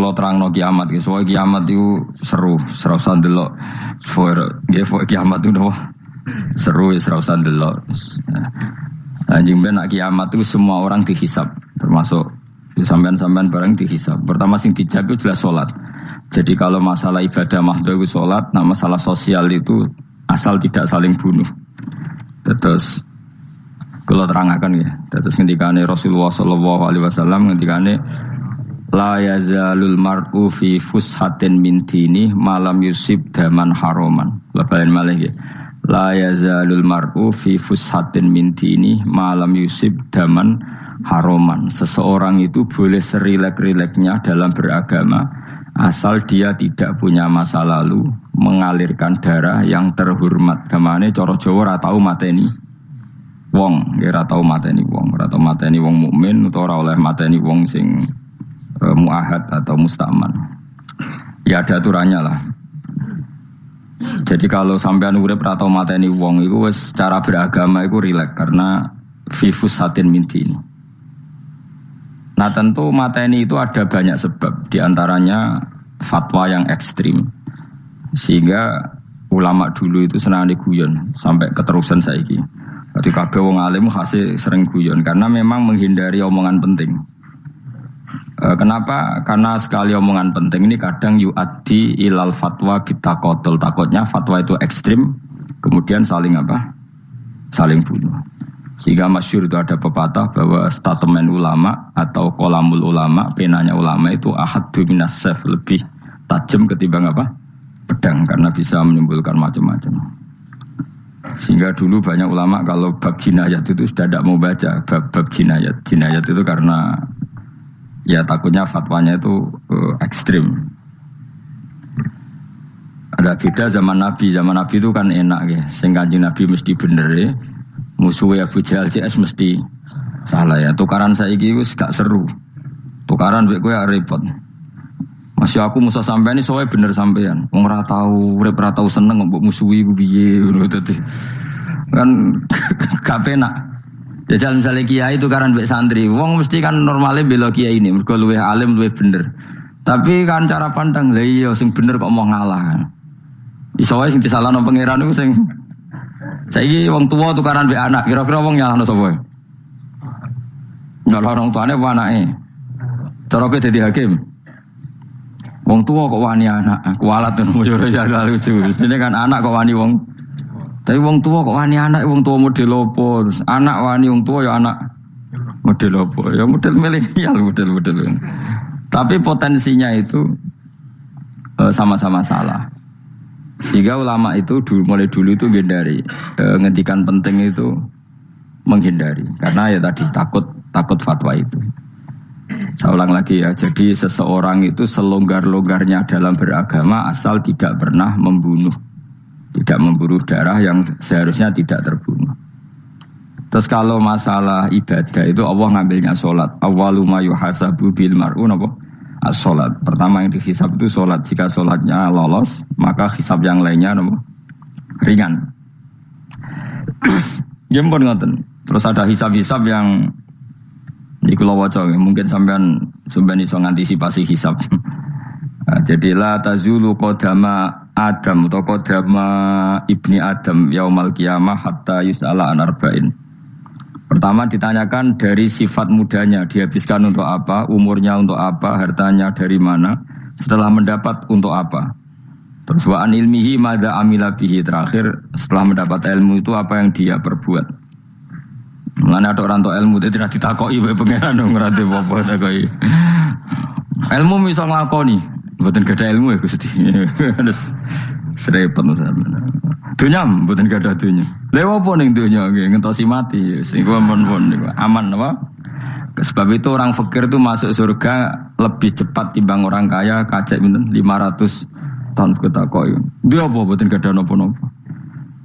kula terangno kiamat iki. Soale kiamat itu seru usah ndelok. Kiamat itu seru wis ora usah ndelok. Anjing ben nak kiamat itu semua orang dihisab, termasuk sampean-sampean bareng dihisab. Pertama sing dijak itu jelas salat. Jadi kalau masalah ibadah mahdhu itu salat, nah masalah sosial itu asal tidak saling bunuh. Terus kalau terangkan ya, terus ngendikane Rasulullah sallallahu alaihi wasallam ngendikane la yazalul mar'u fi fushatin min dini malam yusib daman haroman. Labain malih ya. La yazalul mar'u fi fushatin min dini malam yusib daman haroman. Seseorang itu boleh serilek-rileknya dalam beragama asal dia tidak punya masa lalu mengalirkan darah yang terhormat. Kemana cara Jawa ora tau mateni wong, ora tau mateni wong, ora tau mateni wong mukmin utawa ora oleh mateni wong sing muahad atau mustaman. Ya ada aturannya lah. Jadi kalau sampean urip ora tau mateni wong iku wis cara beragama iku rileks karena fifus satin minti ini. Nah tentu mateni itu ada banyak sebab, diantaranya fatwa yang ekstrim, sehingga ulama dulu itu senang guyon sampai keterusan saiki. Jadi kabeh wong alim khase sering guyon karena memang menghindari omongan penting. Kenapa? Karena sekali omongan penting ini kadang yu'addi ilal fatwa bitaqatul. Takutnya fatwa itu ekstrim, kemudian saling apa? Saling bunuh. Sehingga masyhur itu ada pepatah bahwa statement ulama atau kolamul ulama, penanya ulama itu ahaddu minas sayf, lebih tajam ketimbang apa? Pedang, karena bisa menimbulkan macam-macam. Sehingga dulu banyak ulama kalau bab jinayat itu sudah tidak mau baca bab jinayat. Jinayat itu karena ya takutnya fatwanya itu ekstrim. Ada beda zaman Nabi itu kan enak ya. Sing Kanjeng Nabi mesti bener ya. Musuhnya Abu Jahal CS mesti salah ya. Tukaran saiki wis gak seru. Tukaran mbek kowe repot. Masih aku musuh sampean iki sowe bener sampean. Wong ora tau urip ora tau seneng mbok musuhi ku piye ngono dadi. Kan gak penak. Ya misalnya kiai tukaran mbek santri, wong mesti kan normale bela kiai ini, mergo luwih alim luwih bener. Tapi kan cara pandang lha iya sing bener kok mau ngalah kan. Iso wae sing disalahno pangeran iku sing saiki wong tuwa tukaran mbek anak, kira-kira wong nyalahno sapa? Nyalahno wong tuane apa anake? Cara kowe dadi hakim. Wong tuwa kok wani anak, kualat ngono yo ya lucu. Dene kan anak kok wani wong. Tapi wong tua kok wani anak, wong tua model opo? Terus anak wani wong tua ya anak model opo? Ya model milenial, model. Tapi potensinya itu sama-sama salah. Sehingga ulama itu mulai dulu itu menghindari, ngendikan penting itu menghindari. Karena ya tadi takut fatwa itu. Saya ulang lagi ya, jadi seseorang itu selonggar-longgarnya dalam beragama asal tidak pernah membunuh. Tidak memburu darah yang seharusnya tidak terbunuh. Terus kalau masalah ibadah itu Allah ngambilnya sholat. Awwalu ma yuhasabu bil mar'u napa? As-sholat. Pertama yang dihisab itu sholat. Jika sholatnya lolos, maka hisab yang lainnya napa? Ringan. Ya pun ngoten. Terus ada hisab-hisab yang iku lho waca, mungkin sampean iso ngantisipasi hisab. Jadi la tazulu qadama Adam atau qadama ibni Adam yaumal qiyamah hatta yus'ala an arba'in. Pertama ditanyakan dari sifat mudanya, dihabiskan untuk apa, umurnya untuk apa, hartanya dari mana, setelah mendapat untuk apa. Terus wa an ilmihi madza amila bihi, terakhir setelah mendapat ilmu itu apa yang dia perbuat. Mulane ada orang tok ilmu tidak ditakoki wae pangeran ora apa takoki. Ilmu iso nglakoni, mboten gadah ilmu ya Gusti. Terus serepet sampeyan. Dunya mboten gadah dunya. Lha opo ning dunya nggih ngentosi mati sing pun niku aman apa? Sebab itu orang fakir itu masuk surga lebih cepat timbang orang kaya kacek pinten 500 tahun ketakoki. Dia apa mboten gadah napa-napa.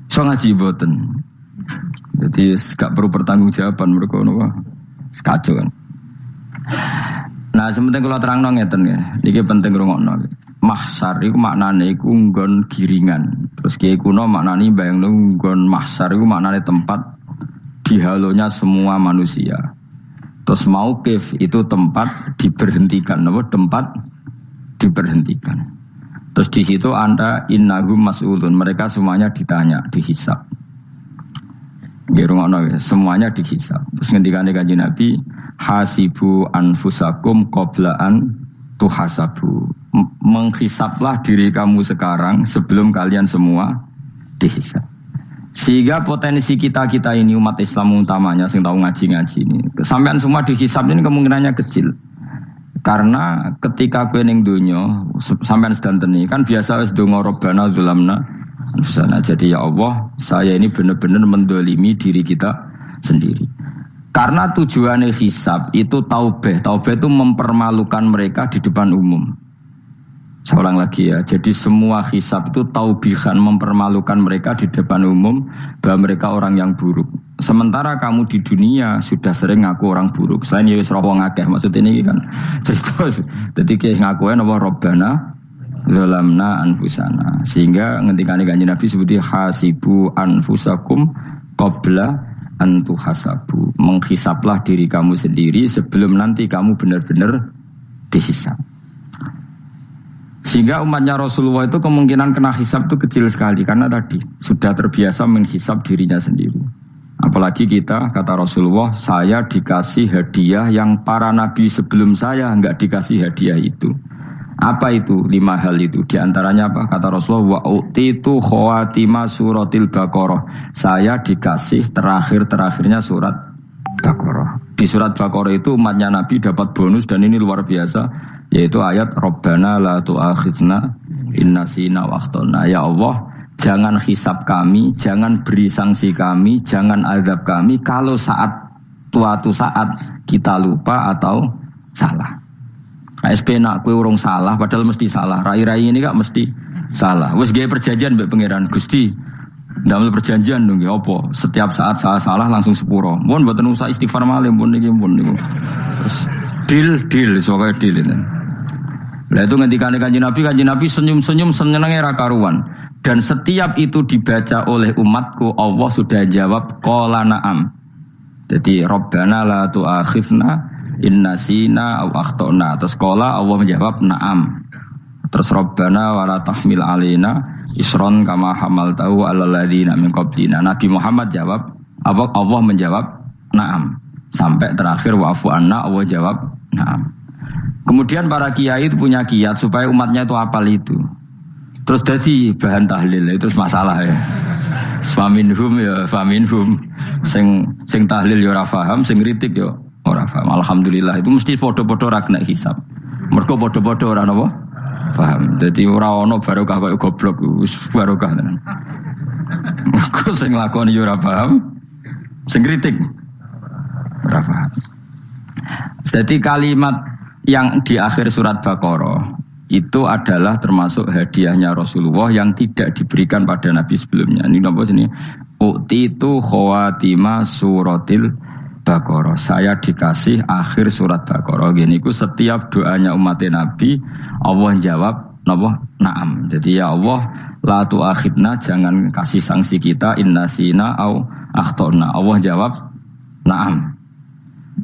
Iso ngaji mboten. Jadi gak perlu pertanggungjawaban mereka napa sekacau kan. Nah, sementing kalau terangno ngeten ya. Iki penting rungokno. Mahsyar iku maknane iku nggon giringan. Terus kiye kuno maknane bayangno nggon mahsyar iku maknane tempat dihalonya semua manusia. Terus mauqif itu tempat diberhentikan, napa tempat diberhentikan. Terus di situ Anda innahum mas'ulun, mereka semuanya ditanya, dihisab. Semuanya dihisab. Terus ngendikane Kanjeng Nabi, hasibu anfusakum qabla an tuhasabu. Menghisablah diri kamu sekarang sebelum kalian semua dihisab. Sehingga potensi kita ini umat Islam utamanya sing tahu ngaji-ngaji ini, sampean semua dihisab ini kemungkinannya kecil. Karena ketika kowe ning donya sampean sedanteni kan biasa wis donga Rabbana zulamna anfusana. Jadi ya Allah, saya ini benar-benar mendolimi diri kita sendiri. Karena tujuannya hisab itu taubah. Taubah itu mempermalukan mereka di depan umum. Seorang lagi ya, jadi semua hisab itu taubihan, mempermalukan mereka di depan umum bahwa mereka orang yang buruk. Sementara kamu di dunia sudah sering ngaku orang buruk. Selain ya wis wong akeh, maksud ini kan cerita. Jadi kayak ngakuin apa Rabbana zalamna anfusana. Sehingga ngendikane Kanjeng Nabi sebuti hasibu anfusakum qabla an tuhasabu. Menghisablah diri kamu sendiri sebelum nanti kamu benar-benar dihisab. Sehingga umatnya Rasulullah itu kemungkinan kena hisab itu kecil sekali. Karena tadi sudah terbiasa menghisab dirinya sendiri. Apalagi kita, kata Rasulullah, saya dikasih hadiah yang para nabi sebelum saya enggak dikasih hadiah itu. Apa itu? 5 hal itu. Di antaranya apa? Kata Rasulullah, wa'utitu khawatima suratil Baqarah. Saya dikasih terakhir-terakhirnya surat Baqarah. Di surat Baqarah itu umatnya Nabi dapat bonus dan ini luar biasa, yaitu ayat Rabbana la tu'akhidna in nasina wa akhtana. Ya Allah, jangan hisab kami, jangan beri sanksi kami, jangan azab kami kalau suatu saat kita lupa atau salah. SP nak kowe urung salah padahal mesti salah. Rai-rai ini gak mesti salah. Wis gawe perjanjian mbek pangeran Gusti. Ndamel perjanjian dong ya apa? Setiap saat saya salah langsung sepuro. Mun mboten usah istighfar malih mun niki mun niku. Deal soalnya deal ini. Lah itu ngendikane Kanjeng Nabi senyum-senyum senenge ra karuan. Dan setiap itu dibaca oleh umatku, Allah sudah jawab qala na'am. Jadi Rabbana la tu'akhifna in nasina aw akhtana. Terus qala Allah menjawab na'am. Terus Rabbana wa la tahmil alaina isron kama hamaltahu 'alal ladzina min qablina. Nabi Muhammad jawab, Allah menjawab na'am. Sampai terakhir wa'fu anna, Allah jawab na'am. Kemudian para kiai itu punya kiat supaya umatnya itu hafal itu. Terus jadi bahan tahlil itu masalah ya. Faminhum ya faminhum. Sing tahlil ya ora paham, sing kritik ya ora paham. Alhamdulillah itu mesti padha-padha ra kena hisab. Mergo padha-padha ora napa? Paham. Jadi ora ono barokah koyo goblok wis barokah tenan. Mergo sing lakoni ya ora paham, sing kritik ora paham. Jadi kalimat yang di akhir surat Baqarah itu adalah termasuk hadiahnya Rasulullah yang tidak diberikan pada Nabi sebelumnya. Ini apa ini? U'titu khawatima suratil Baqarah. Saya dikasih akhir surat Baqarah. Gini ku setiap doanya umat Nabi Allah jawab na'am. Jadi ya Allah la tu'akhidna, jangan kasih sanksi kita innasina au akhtona. Allah jawab na'am.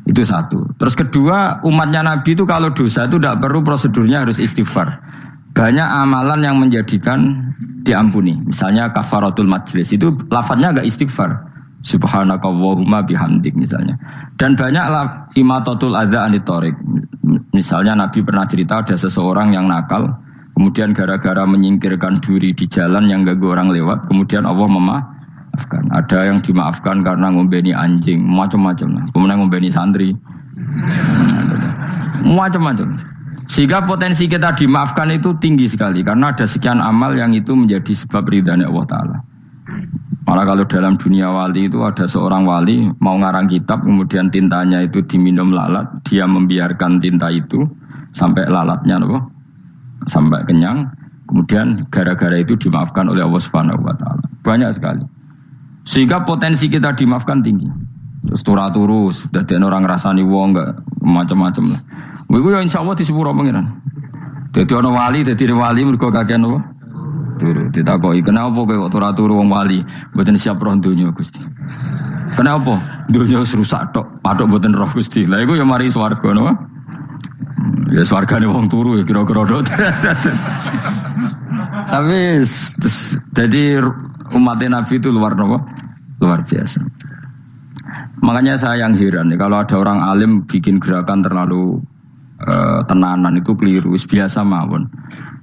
Itu satu. Terus kedua, umatnya Nabi itu kalau dosa itu tidak perlu prosedurnya harus istighfar. Banyak amalan yang menjadikan diampuni. Misalnya kafaratul majlis itu lafadznya agak istighfar. Subhanakallahumma bihamdik misalnya. Dan banyak imatatul adza anit thoriq. Misalnya Nabi pernah cerita ada seseorang yang nakal, kemudian gara-gara menyingkirkan duri di jalan yang ganggu orang lewat, kemudian Allah memaafkan. Ada yang dimaafkan karena ngombeni anjing, macam-macam. Kemudian ngombeni santri, macam-macam. Sehingga potensi kita dimaafkan itu tinggi sekali karena ada sekian amal yang itu menjadi sebab ridhanya Allah Ta'ala. Malah kalau dalam dunia wali itu ada seorang wali mau ngarang kitab, kemudian tintanya itu diminum lalat, dia membiarkan tinta itu sampai lalatnya sampai kenyang, kemudian gara-gara itu dimaafkan oleh Allah Subhanahu Wa Ta'ala. Banyak sekali. Sehingga potensi kita dimaafkan tinggi. Terus turus, dadi orang rasani wong enggak macam-macam lah. Iku ya insyaallah di sepuro pangeran. Dadi ana wali, dadi wali mergo kakean apa? Turu. Ditakoki, "Kenapa kowe kok turu wong wali? Mboten siap roh donya, Gusti." "Kenapa? Donya wis rusak tok, patok mboten roh Gusti." Lah iku ya mari swarga napa? Ya swargane wong turu ya kira-kira dot. Tapi jadi umat Nabi itu luar biasa. Makanya saya yang heran kalau ada orang alim bikin gerakan terlalu tenanan itu keliru, biasa mawon.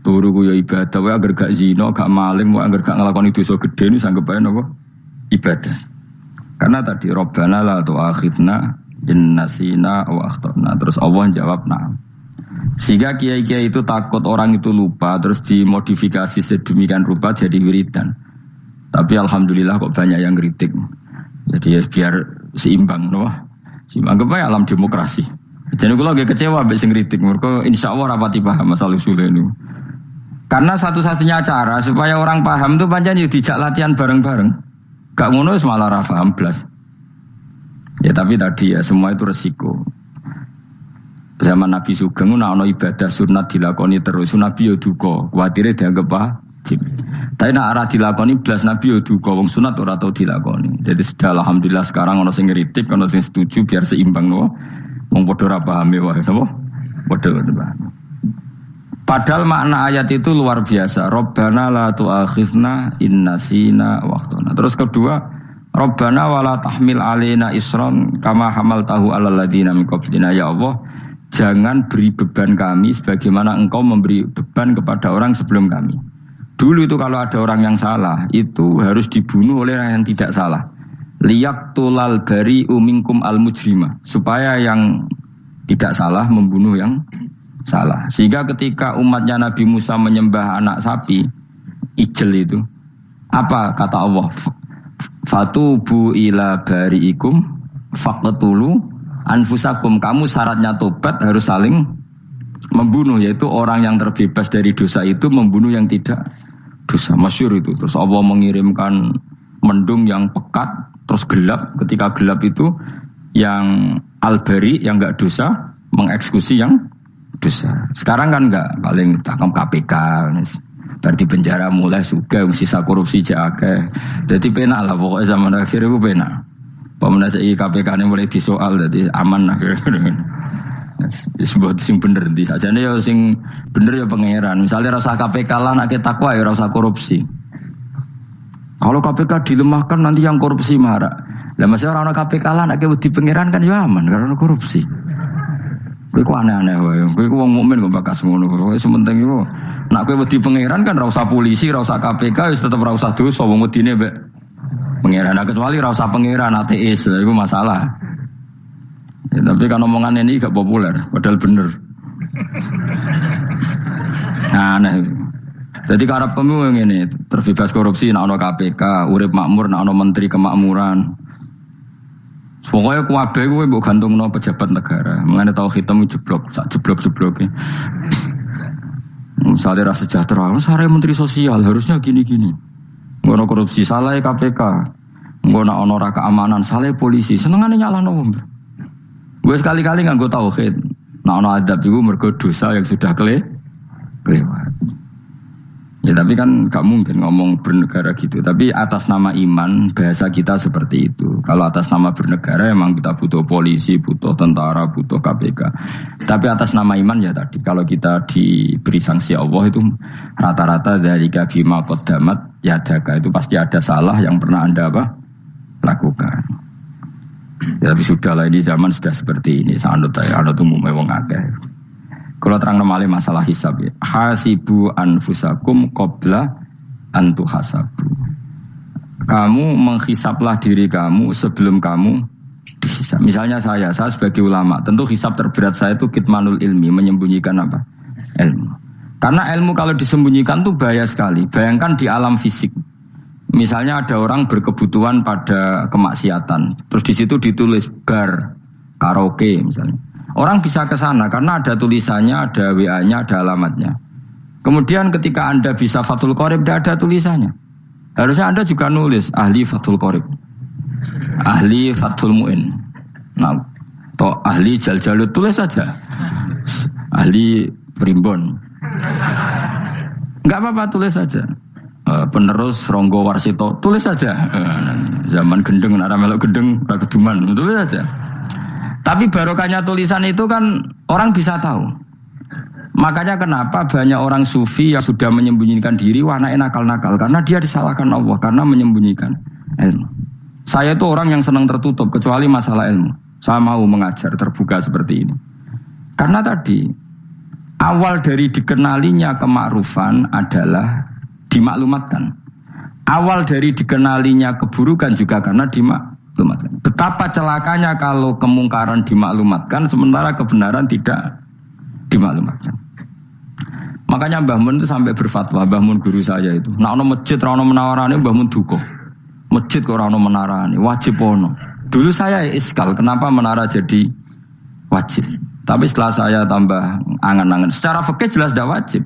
Turu ku ya ibadah, wae agar gak zina, gak maling, wae agar gak nglakoni dosa gedhe niku sanggep ae napa? Ibadah. Karena tadi Rabbana la tu'akhidna in nasina wa akhtana. Terus Allah jawab na'am. Sehingga kiai-kiai itu takut orang itu lupa, terus dimodifikasi sedemikian rupa jadi wiridan. Tapi alhamdulillah kok banyak yang kritik. Jadi ya biar seimbang, no? Seimbang kepada alam demokrasi. Jadi kalau lagi kecewa ambek sing kritik, mergo insyaallah rapati paham masalah usul ini. Karena satu-satunya cara supaya orang paham itu pancen yo dijak latihan bareng-bareng. Gak ngono wis malah ra paham blas. Ya tapi tadi ya semua itu resiko. Zaman Nabi Sugeng ana ibadah sunat dilakoni terus, Nabi yo duka, kuwatire dianggap wajib. Tapi nek ora dilakoni blas Nabi yo duka, wong sunat ora tau dilakoni. Jadi sudah alhamdulillah sekarang ana sing ngritik, ana sing setuju biar seimbang no. Wong padha ora pahame wae napa? Padha paham. Padahal makna ayat itu luar biasa. Rabbana la tu'akhidna in nasina wa akhtana. Terus kedua, Rabbana wala tahmil alaina isran kama hamaltahu alal ladina min qablina. Ya Allah, jangan beri beban kami sebagaimana Engkau memberi beban kepada orang sebelum kami. Dulu itu kalau ada orang yang salah, itu harus dibunuh oleh orang yang tidak salah. Liyaqtulal bari'u minkum al-mujrima, supaya yang tidak salah membunuh yang salah. Sehingga ketika umatnya Nabi Musa menyembah anak sapi ijel itu, apa kata Allah? Fatubu ila bari'ikum faqtulu anfusakum. Kamu syaratnya tobat harus saling membunuh, yaitu orang yang terbebas dari dosa itu membunuh yang tidak dosa. Masyhur itu. Terus Allah mengirimkan mendung yang pekat, terus gelap. Ketika gelap itu yang al-bari, yang enggak dosa, mengeksekusi yang dosa. Sekarang kan enggak, paling takam KPK, berarti penjara mulai suka, sisa korupsi jaga. Jadi penak lah pokoknya zaman akhir itu penak. Pemenang KPK ini mulai disoal, jadi aman lah. Sebuah sing bener di aja nih ya sing bener ya pangeran. Misalnya rasa KPK lah nak takwa ya rasa korupsi. Kalau KPK dilemahkan nanti yang korupsi marah. Lah masih orang KPK lah nak di pangeran kan ya aman karena korupsi. Kowe aneh-aneh wae. Kowe wong mukmin kok bakas ngono. Kowe sementing iku nak kowe wedi pangeran kan ra usah polisi, ra usah KPK wis tetep ra usah dosa wong wedine mbek pangeran. Kecuali ra usah pangeran ateis, iku masalah. Ya, tapi kan omongan ini gak populer, padahal bener. Nah, aneh. Jadi karena pemimpin ini terbebas korupsi, nak ono KPK, urip makmur, nak ono menteri kemakmuran. Pokoknya kuabe gue mbok gantungno pejabat negara. Mengenai tahu hitam jeblok, sak jeblok-jebloknya. Misalnya rasa sejahtera, sare menteri sosial harusnya gini-gini. Ngono korupsi salah KPK. Ngono ono ra keamanan salah polisi. Senengane nyalahno wong. Gue sekali-kali nganggo tauhid. Nah ono adab iku mergo dosa yang sudah kelewat. Ya tapi kan gak mungkin ngomong bernegara gitu. Tapi atas nama iman bahasa kita seperti itu. Kalau atas nama bernegara emang kita butuh polisi, butuh tentara, butuh KPK. Tapi atas nama iman ya tadi kalau kita diberi sanksi Allah itu rata-rata dari bima qaddamat yadaka itu pasti ada salah yang pernah Anda lakukan. Ya tapi sudahlah ini zaman sudah seperti ini. Sanut umumnya wong akeh. Kalau terang nomale masalah hisab ya. Hasibu anfusakum qabla an tuhasabu. Kamu menghisablah diri kamu sebelum kamu dihisab. Misalnya saya sebagai ulama, tentu hisab terberat saya itu kitmanul ilmi, menyembunyikan apa? Ilmu. Karena ilmu kalau disembunyikan tuh bahaya sekali. Bayangkan di alam fisik. Misalnya ada orang berkebutuhan pada kemaksiatan, terus di situ ditulis bar, karaoke misalnya. Orang bisa ke sana karena ada tulisannya, ada WA-nya, ada alamatnya. Kemudian ketika Anda bisa Fathul Qorib, tidak ada tulisannya. Harusnya Anda juga nulis ahli Fathul Qorib, ahli Fathul Mu'in, nah, atau ahli Jaljalut, tulis saja. Ahli Primbon. Enggak apa-apa, tulis saja. Penerus Ronggo Warsito, tulis saja. Zaman gendeng, arah melok gendeng, rakeduman, tulis saja. Tapi barokahnya tulisan itu kan orang bisa tahu. Makanya kenapa banyak orang sufi yang sudah menyembunyikan diri, anaknya nakal-nakal. Karena dia disalahkan Allah, karena menyembunyikan ilmu. Saya itu orang yang senang tertutup, kecuali masalah ilmu. Saya mau mengajar terbuka seperti ini. Karena tadi, awal dari dikenalinya kemakrufan adalah dimaklumatkan. Awal dari dikenalinya keburukan juga karena dimaklumatkan. Betapa celakanya kalau kemungkaran dimaklumatkan, sementara kebenaran tidak dimaklumatkan. Makanya Mbah Mun itu sampai berfatwa, Mbah Mun guru saya itu. Nah, ono masjid, ono menarane Mbah Mun duka. Masjid kok ono menarane, wajib ono. Dulu saya iskal, kenapa menara jadi wajib? Tapi setelah saya tambah angan-angan, secara fikih jelas tidak wajib.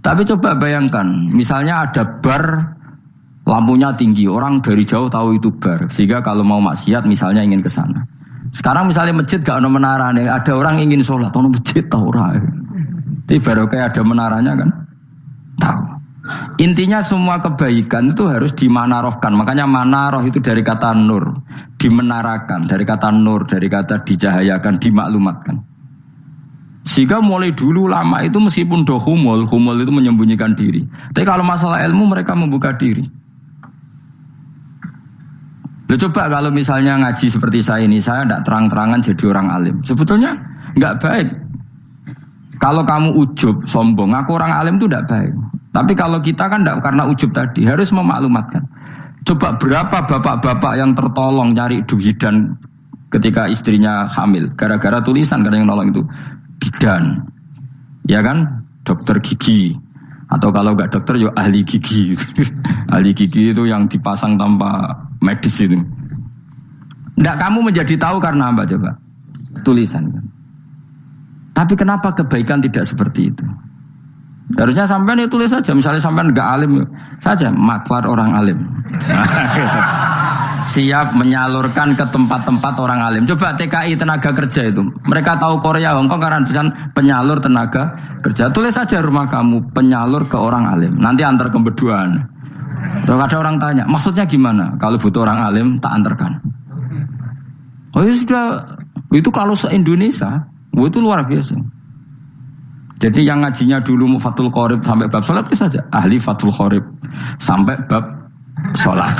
Tapi coba bayangkan, misalnya ada bar, lampunya tinggi, orang dari jauh tahu itu bar, sehingga kalau mau maksiat misalnya ingin ke sana. Sekarang misalnya masjid gak ono menarane, ada orang ingin sholat, ono masjid tahu orang. Tapi baru kayak ada menaranya kan, tahu. Intinya semua kebaikan itu harus dimanarohkan. Makanya manaroh itu dari kata nur, dimenarakan, dari kata nur, dari kata dicahayakan, dimaklumatkan. Sehingga mulai dulu lama itu meskipun humul itu menyembunyikan diri. Tapi kalau masalah ilmu mereka membuka diri. Loh, coba kalau misalnya ngaji seperti saya ini, saya tidak terang-terangan jadi orang alim. Sebetulnya nggak baik. Kalau kamu ujub, sombong, aku orang alim itu tidak baik. Tapi kalau kita kan tidak, karena ujub tadi, harus memaklumatkan. Coba berapa bapak-bapak yang tertolong nyari bidan ketika istrinya hamil. Gara-gara tulisan, karena yang nolong itu bidan. Ya kan? Dokter gigi. Atau kalau enggak dokter, ya ahli gigi. Ahli gigi itu yang dipasang tanpa medis itu. Tidak, kamu menjadi tahu karena apa coba? Tulisan kan. Tapi kenapa kebaikan tidak seperti itu? Harusnya sampean ya tulis saja. Misalnya sampean enggak alim saja, maklar orang alim. Siap menyalurkan ke tempat-tempat orang alim. Coba TKI tenaga kerja itu. Mereka tahu Korea, Hongkong karena tulisan penyalur tenaga kerja. Tulis saja rumah kamu penyalur ke orang alim. Nanti antar kembeduan. Kalau ada orang tanya, maksudnya gimana? Kalau butuh orang alim, tak antarkan. Oh ya sudah. Itu kalau se-Indonesia. Itu luar biasa. Jadi yang ngajinya dulu Fathul Qorib sampai bab sholat itu saja. Ahli Fathul Qorib sampai bab sholat.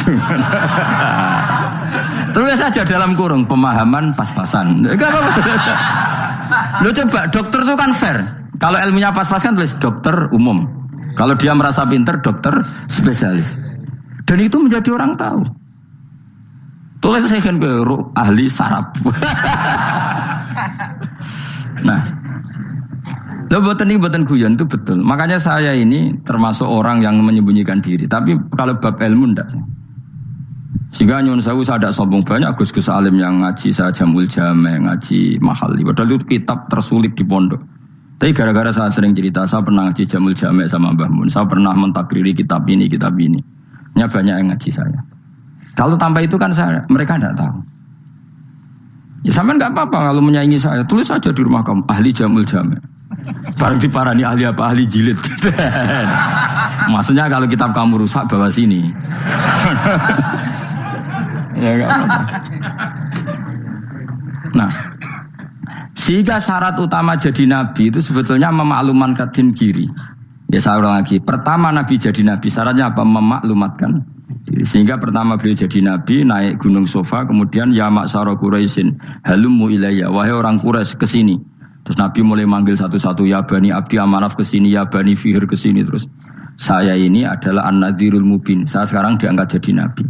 Tulis saja dalam kurung pemahaman pas-pasan. Lo coba dokter itu kan fair. Kalau ilmunya pas-pasan tulis dokter umum. Kalau dia merasa pinter dokter spesialis. Dan itu menjadi orang tahu. Tulis saya kan ke ahli saraf. Nah, lo boten guyon itu betul. Makanya saya ini termasuk orang yang menyembunyikan diri. Tapi kalau bab ilmu ndak. Sehingga nyun saya tidak sombong, banyak gus-gus alim yang ngaji saya Jamul Jame, ngaji Mahali. Padahal itu kitab tersulit di pondok. Tapi gara-gara saya sering cerita, saya pernah ngaji Jamul Jame sama Mbah Mun. Saya pernah mentakriri kitab ini. Nya banyak yang ngaji saya. Kalau tanpa itu kan mereka tidak tahu. Ya sampean enggak apa-apa kalau menyaingi saya, tulis saja di rumah kamu ahli Jamul Jame. Barang diparani ahli apa? Ahli jilid. Maksudnya kalau kitab kamu rusak bawa sini. Ya enggak apa-apa. Nah, sehingga syarat utama jadi nabi itu sebetulnya memaklumatkan diri. Ya saya ulang lagi, pertama nabi jadi nabi syaratnya apa? Memaklumatkan. Sehingga pertama beliau jadi nabi naik gunung Sofa, kemudian ya maksara Quraisyin halummu ilayya, wahai orang Quraisy kesini. Terus nabi mulai manggil satu-satu, ya bani Abdi Amanaf kesini, ya bani Fihr kesini. Terus saya ini adalah an-nadhirul mubin, saya sekarang diangkat jadi nabi.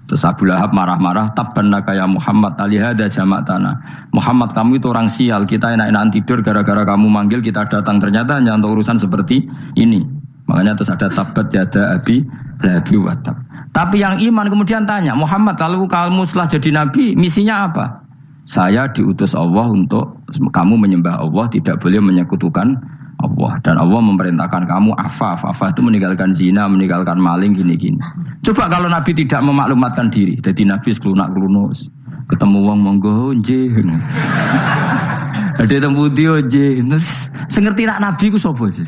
Terus Abu Lahab marah-marah, tabbannaka ya Muhammad alihada jama'tana. Muhammad kamu itu orang sial, kita enak-enakan tidur gara-gara kamu manggil kita datang, ternyata hanya untuk urusan seperti ini. Makanya terus ada tabbat yada abi labi watab. Tapi yang iman kemudian tanya, Muhammad kalau kamu setelah jadi nabi misinya apa? Saya diutus Allah untuk kamu menyembah Allah, tidak boleh menyekutukan Allah. Dan Allah memerintahkan kamu afaf itu meninggalkan zina, meninggalkan maling, gini-gini. Coba kalau nabi tidak memaklumatkan diri, jadi nabi seklunak-klunus, ketemu wong monggo nggih. Ada tembu dia nggih. Sengerti nak nabi ku sapa sih?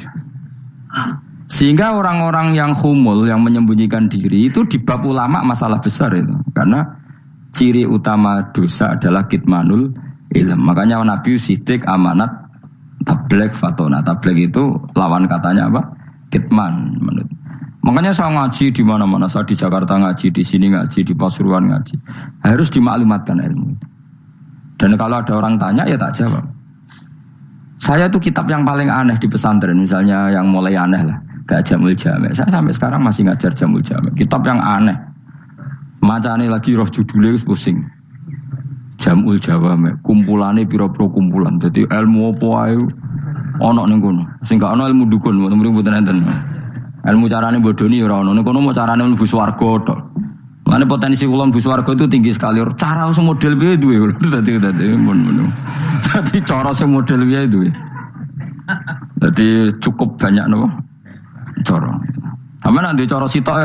Sehingga orang-orang yang humul, yang menyembunyikan diri itu di bab ulama masalah besar itu. Karena ciri utama dosa adalah kitmanul ilm. Makanya Nabi sidik amanat tablek fatona. Tablek itu lawan katanya apa? Kitman menurut. Makanya saya ngaji di mana-mana, saya di Jakarta ngaji, di sini ngaji, di Pasuruan ngaji. Harus dimaklumatkan ilmu. Dan kalau ada orang tanya ya tak jawab. Saya tuh kitab yang paling aneh di pesantren, misalnya yang mulai aneh lah, gak Jamul Jami'. Saya sampai sekarang masih ngajar Jamul Jami'. Kitab yang aneh. Macane lagi roh judulnya pusing. Jamul Jawami', kumpulane pira-pira kumpulan. Jadi ilmu apa ae ana ning kono. Sing gak ana ilmu dukun, mboten enten. Ilmu carane bodoni ora ono. Ning kono mau carane mlebu swarga tok. Mane potensi kula mlebu swarga itu tinggi sekali. Cara sing model piye duwe. Dadi mun. Dadi cara sing model piye duwe. Dadi cukup banyak napa? Cara. Sampe nek ndek cara sitok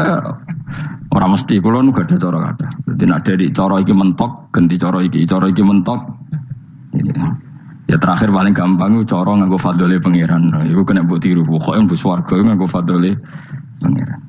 ora mesti kula nu gak ada cara kada. Dadi nek dari cara iki mentok ganti cara iki mentok. Ya terakhir paling gampang cara nganggo fadhole pangeran. Iku kena mbok tiru. Pokoke mlebu swarga nganggo fadhole pangeran.